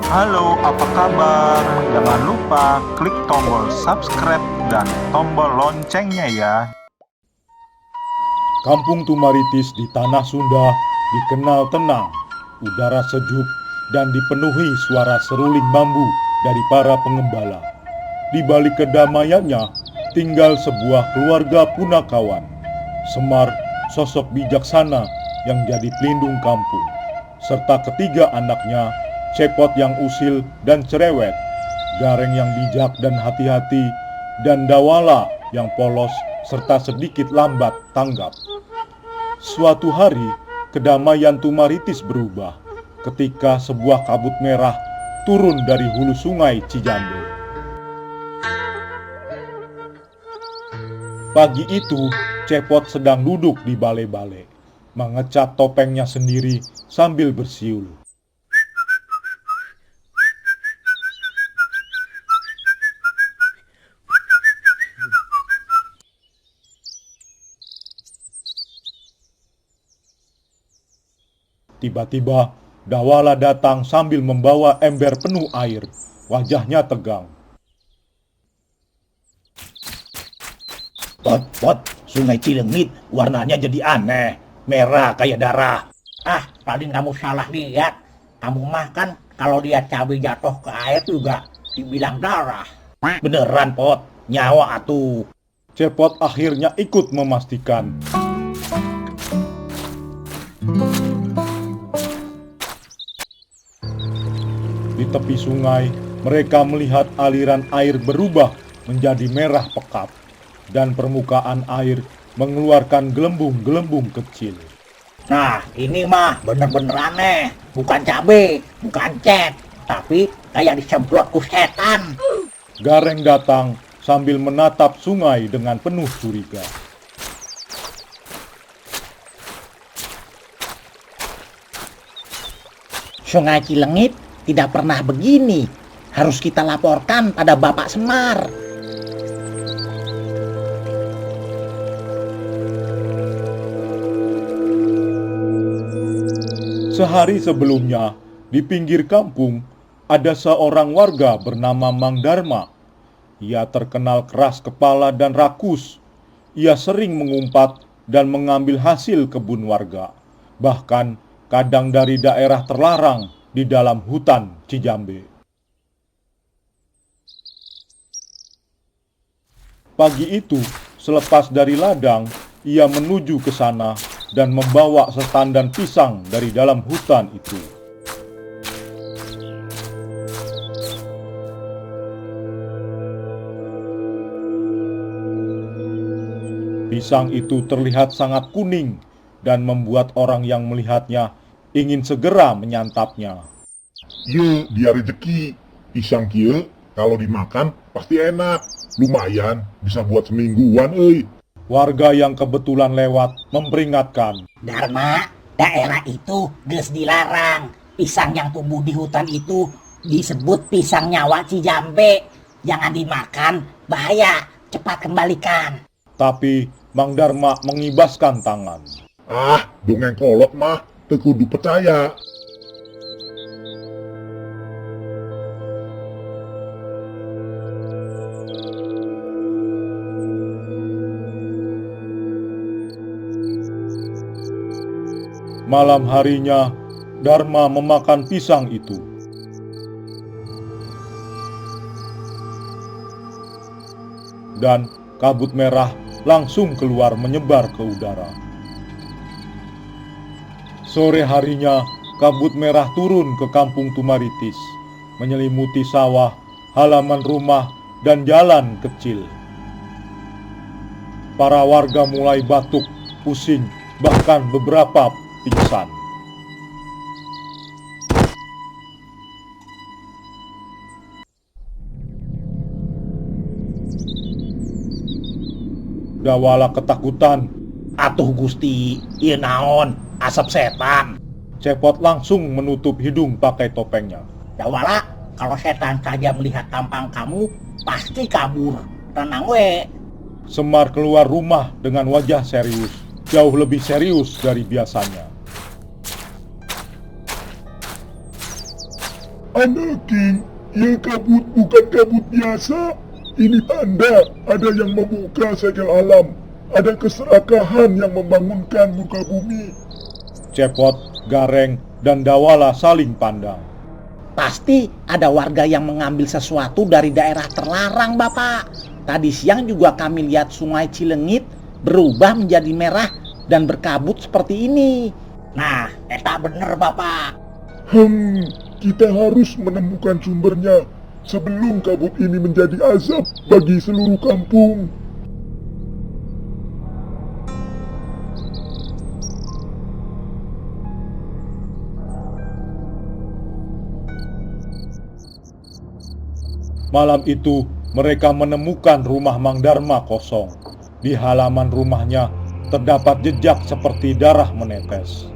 Halo, apa kabar? Jangan lupa klik tombol subscribe dan tombol loncengnya ya. Kampung Tumaritis di Tanah Sunda dikenal tenang, udara sejuk, dan dipenuhi suara seruling bambu dari para pengembala. Di balik kedamaiannya, tinggal sebuah keluarga punakawan. Semar, sosok bijaksana yang jadi pelindung kampung, serta ketiga anaknya, Cepot yang usil dan cerewet, Gareng yang bijak dan hati-hati, dan Dawala yang polos serta sedikit lambat tanggap. Suatu hari, kedamaian Tumaritis berubah ketika sebuah kabut merah turun dari hulu sungai Cijambe. Pagi itu, Cepot sedang duduk di bale-bale, mengecat topengnya sendiri sambil bersiul. Tiba-tiba, Dawala datang sambil membawa ember penuh air. Wajahnya tegang. Pot, Sungai Cilengit warnanya jadi aneh, merah kayak darah. Ah, paling kamu salah lihat. Kamu mah kan kalau lihat cabai jatuh ke air juga dibilang darah. Beneran, Pot, nyawa atuh. Cepot akhirnya ikut memastikan. Di tepi sungai, mereka melihat aliran air berubah menjadi merah pekat, dan permukaan air mengeluarkan gelembung-gelembung kecil. Nah, ini mah bener-bener aneh. Bukan cabai, bukan cet, tapi kayak disemprot ku setan. Gareng datang sambil menatap sungai dengan penuh curiga. Sungai Cilengit tidak pernah begini. Harus kita laporkan pada Bapak Semar. Sehari sebelumnya, di pinggir kampung, ada seorang warga bernama Mang Darma. Ia terkenal keras kepala dan rakus. Ia sering mengumpat dan mengambil hasil kebun warga, bahkan kadang dari daerah terlarang di dalam hutan Cijambe. Pagi itu, selepas dari ladang, ia menuju ke sana dan membawa setandan pisang dari dalam hutan itu. Pisang itu terlihat sangat kuning dan membuat orang yang melihatnya ingin segera menyantapnya. Ye, dia rezeki. Pisang kieu kalau dimakan pasti enak. Lumayan bisa buat semingguan euy. Warga yang kebetulan lewat memperingatkan. Dharma, daerah itu geus dilarang. Pisang yang tumbuh di hutan itu disebut pisang nyawa Cijambe. Jangan dimakan, bahaya. Cepat kembalikan. Tapi Mang Darma mengibaskan tangan. Ah, dongeng kolot mah teu kudu percaya. Malam harinya, Darma memakan pisang itu. Dan kabut merah langsung keluar menyebar ke udara. Sore harinya, kabut merah turun ke kampung Tumaritis, menyelimuti sawah, halaman rumah, dan jalan kecil. Para warga mulai batuk, pusing, bahkan beberapa pingsan. Dawala ketakutan. Atuh Gusti, ieu naon? Asap setan. Cepot langsung menutup hidung pakai topengnya. Dawala, kalau setan saja melihat tampang kamu, pasti kabur. Tenang we. Semar keluar rumah dengan wajah serius, jauh lebih serius dari biasanya. Anaking, ya kabut bukan kabut biasa. Ini tanda ada yang membuka segel alam. Ada keserakahan yang membangunkan muka bumi. Cepot, Gareng, dan Dawala saling pandang. Pasti ada warga yang mengambil sesuatu dari daerah terlarang, Bapak. Tadi siang juga kami lihat sungai Cilengit berubah menjadi merah dan berkabut seperti ini. Nah, eta bener Bapak. Kita harus menemukan sumbernya sebelum kabut ini menjadi azab bagi seluruh kampung. Malam itu, mereka menemukan rumah Mang Darma kosong. Di halaman rumahnya terdapat jejak seperti darah menetes.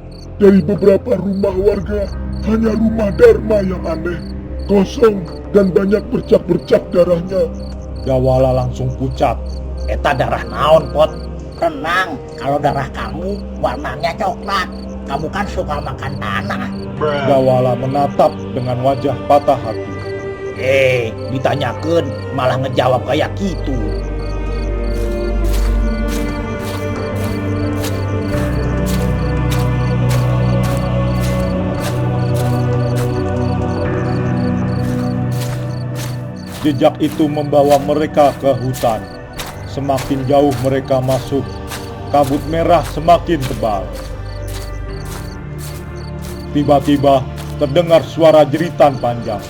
Dari beberapa rumah warga, hanya rumah Darma yang aneh, kosong dan banyak bercak-bercak darahnya. Dawala langsung pucat. Eta darah naon, Pot? Tenang, kalau darah kamu warnanya coklat. Kamu kan suka makan tanah. Dawala menatap dengan wajah patah hati. Ditanyakan malah ngejawab kayak gitu. Jejak itu membawa mereka ke hutan. Semakin jauh mereka masuk, kabut merah semakin tebal. Tiba-tiba terdengar suara jeritan panjang.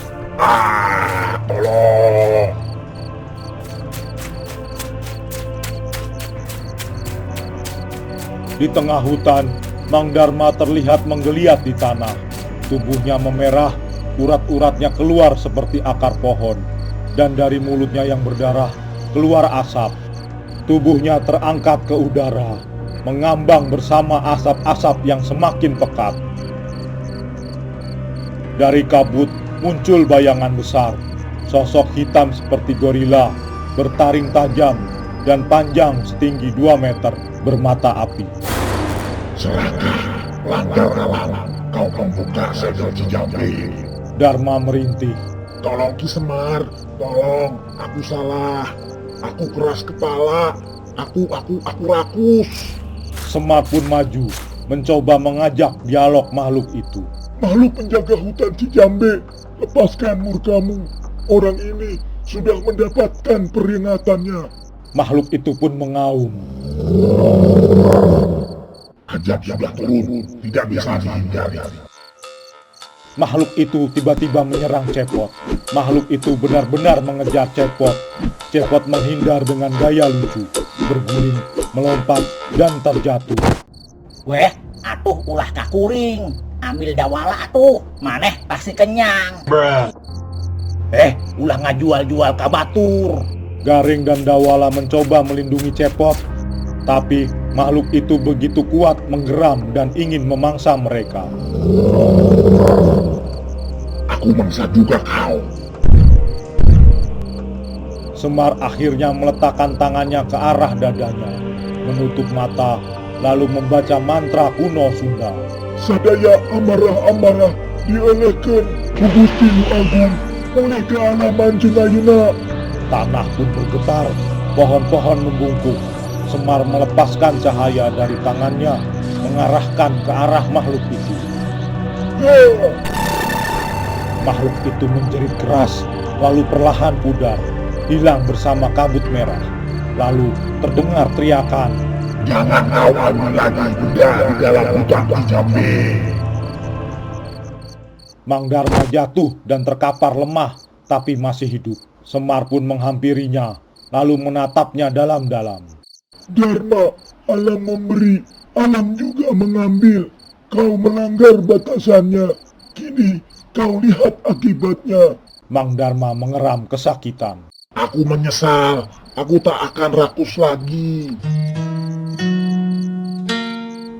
Tolong! Di tengah hutan, Mang Darma terlihat menggeliat di tanah. Tubuhnya memerah, urat-uratnya keluar seperti akar pohon. Dan dari mulutnya yang berdarah, keluar asap. Tubuhnya terangkat ke udara, mengambang bersama asap-asap yang semakin pekat. Dari kabut muncul bayangan besar, sosok hitam seperti gorila, bertaring tajam dan panjang setinggi 2 meter, bermata api. Celaka, langgar alam, kau membuka segel Cijambe. Darma merintih. Tolong Ki Semar, tolong, aku salah. Aku keras kepala, aku rakus. Semar pun maju, mencoba mengajak dialog makhluk itu. Makhluk penjaga hutan Cijambe, lepaskan murkamu. Orang ini sudah mendapatkan peringatannya. Makhluk itu pun mengaum. Ajab sudah turun, tidak bisa dihindari. Makhluk itu tiba-tiba menyerang Cepot. Makhluk itu benar-benar mengejar Cepot. Cepot menghindar dengan gaya lucu, berguling, melompat, dan terjatuh. Weh, atuh ulah kakuring. Ambil Dawala atuh, maneh pasti kenyang. Ulah ngajual-jual kabatur. Garing dan Dawala mencoba melindungi Cepot, tapi makhluk itu begitu kuat menggeram dan ingin memangsa mereka. Aku mangsa juga kau. Semar akhirnya meletakkan tangannya ke arah dadanya, menutup mata, lalu membaca mantra kuno Sunda. Sadaya amarah-amarah dielehkan ku Gusti Nu Agung oleh kealaman Junayuna. Tanah pun bergetar, pohon-pohon membungkuk. Semar melepaskan cahaya dari tangannya, mengarahkan ke arah makhluk itu. Makhluk itu menjerit keras, lalu perlahan pudar, hilang bersama kabut merah. Lalu terdengar teriakan, Jangan kau ambil lagi benda di dalam hutan Cijambe. Mang Darma jatuh dan terkapar lemah, tapi masih hidup. Semar pun menghampirinya, lalu menatapnya dalam-dalam. Dharma, alam memberi, alam juga mengambil. Kau melanggar batasannya. Kini kau lihat akibatnya. Mang Darma mengeram kesakitan. Aku menyesal. Aku tak akan rakus lagi.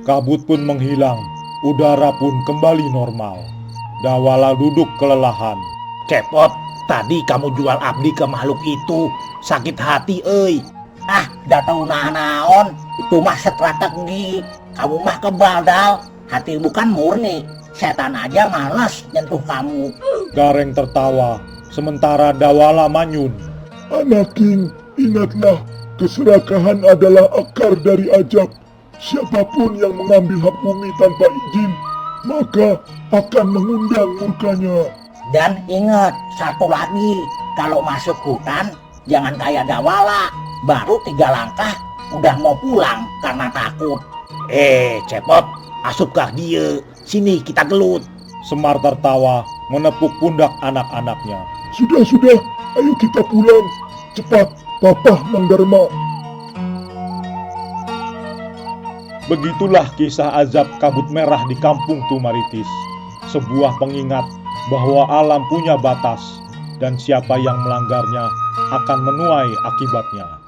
Kabut pun menghilang, udara pun kembali normal. Dawala duduk kelelahan. Cepot, tadi kamu jual abdi ke makhluk itu. Sakit hati, euy. Dah tahu naon, itu mah strategi. Kamu mah kebal dal, hati bukan murni. setan aja malas nyentuh kamu. Gareng tertawa, sementara Dawala manyun. Anak King, ingatlah, keserakahan adalah akar dari ajab. Siapapun yang mengambil hak bumi tanpa izin, maka akan mengundang murkanya. Dan ingat, satu lagi, kalau masuk hutan, jangan kayak Dawala. Baru 3 langkah, udah mau pulang karena takut. Cepot, asupkah dia? Sini kita gelut. Semar tertawa, menepuk pundak anak-anaknya. Sudah, ayo kita pulang. Cepat, Papa Mang Dharma. Begitulah kisah azab kabut merah di kampung Tumaritis. Sebuah pengingat bahwa alam punya batas dan siapa yang melanggarnya akan menuai akibatnya.